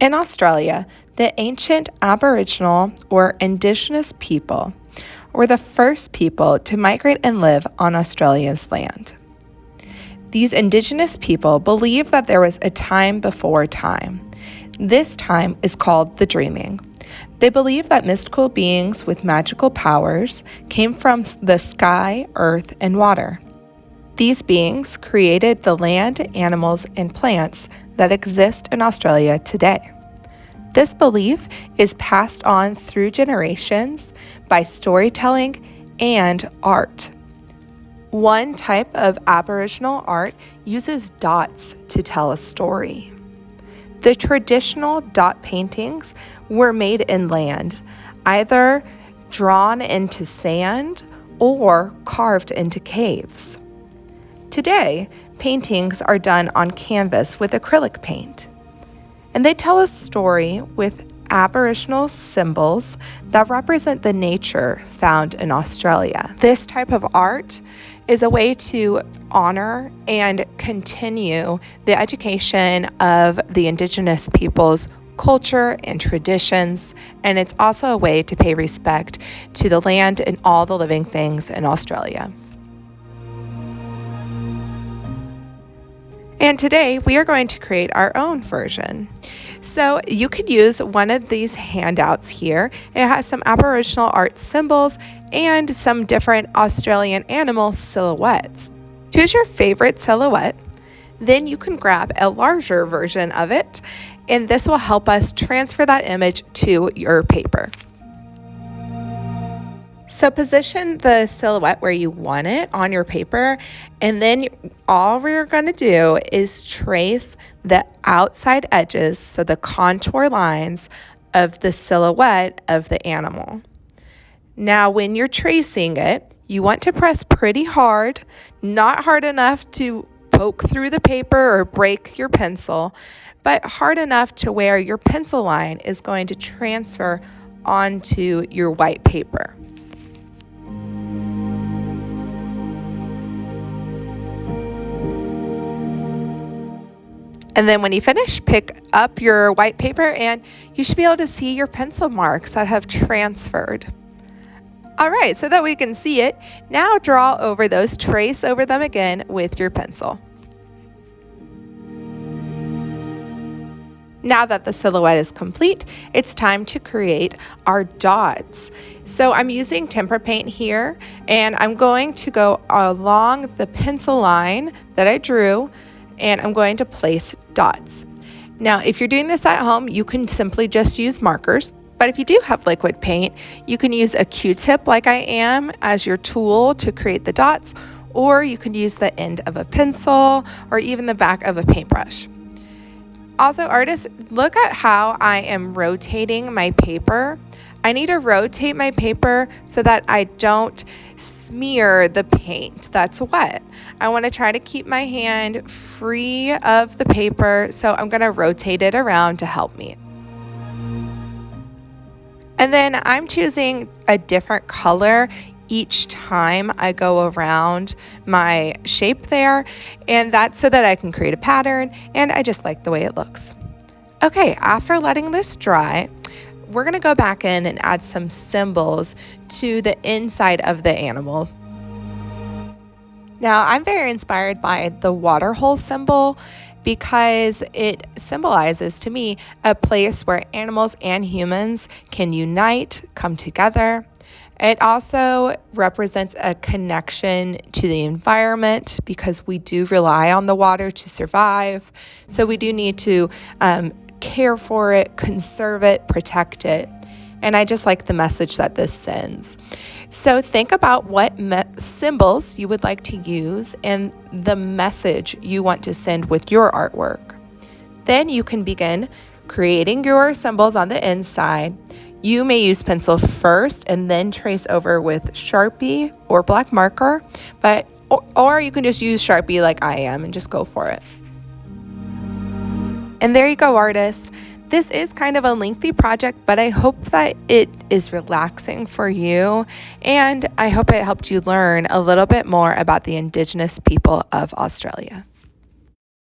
In Australia, the ancient Aboriginal or Indigenous people were the first people to migrate and live on Australia's land. These Indigenous people believe that there was a time before time. This time is called the dreaming. They believe that mystical beings with magical powers came from the sky, earth, and water. These beings created the land, animals, and plants that exist in Australia today. This belief is passed on through generations by storytelling and art. One type of Aboriginal art uses dots to tell a story. The traditional dot paintings were made in land, either drawn into sand or carved into caves. Today, paintings are done on canvas with acrylic paint, and they tell a story with Aboriginal symbols that represent the nature found in Australia. This type of art is a way to honor and continue the education of the Indigenous people's culture and traditions, and it's also a way to pay respect to the land and all the living things in Australia. And today we are going to create our own version. So you could use one of these handouts here. It has some Aboriginal art symbols and some different Australian animal silhouettes. Choose your favorite silhouette. Then you can grab a larger version of it, and this will help us transfer that image to your paper. So position the silhouette where you want it on your paper, and then all we're going to do is trace the outside edges, so the contour lines of the silhouette of the animal. Now, when you're tracing it, you want to press pretty hard, not hard enough to poke through the paper or break your pencil, but hard enough to where your pencil line is going to transfer onto your white paper. And then when you finish, pick up your white paper and you should be able to see your pencil marks that have transferred. All right, so that we can see it, now draw over those, trace over them again with your pencil. Now that the silhouette is complete, it's time to create our dots. So I'm using tempera paint here, and I'm going to go along the pencil line that I drew, and I'm going to place dots. Now, if you're doing this at home, you can simply just use markers. But if you do have liquid paint, you can use a Q-tip like I am as your tool to create the dots, or you can use the end of a pencil or even the back of a paintbrush. Also, artists, look at how I am rotating my paper. I need to rotate my paper so that I don't smear the paint that's wet. I want to try to keep my hand free of the paper, so I'm going to rotate it around to help me. And then I'm choosing a different color each time I go around my shape there, and that's so that I can create a pattern, and I just like the way it looks. Okay, after letting this dry, we're going to go back in and add some symbols to the inside of the animal. Now, I'm very inspired by the water hole symbol because it symbolizes to me a place where animals and humans can unite, come together. It also represents a connection to the environment because we do rely on the water to survive. So we do need to care for it, conserve it, protect it. And I just like the message that this sends. So think about what symbols you would like to use and the message you want to send with your artwork. Then you can begin creating your symbols on the inside. You may use pencil first and then trace over with Sharpie or black marker, or you can just use Sharpie like I am and just go for it. And there you go, artists. This is kind of a lengthy project, but I hope that it is relaxing for you, and I hope it helped you learn a little bit more about the Indigenous people of Australia.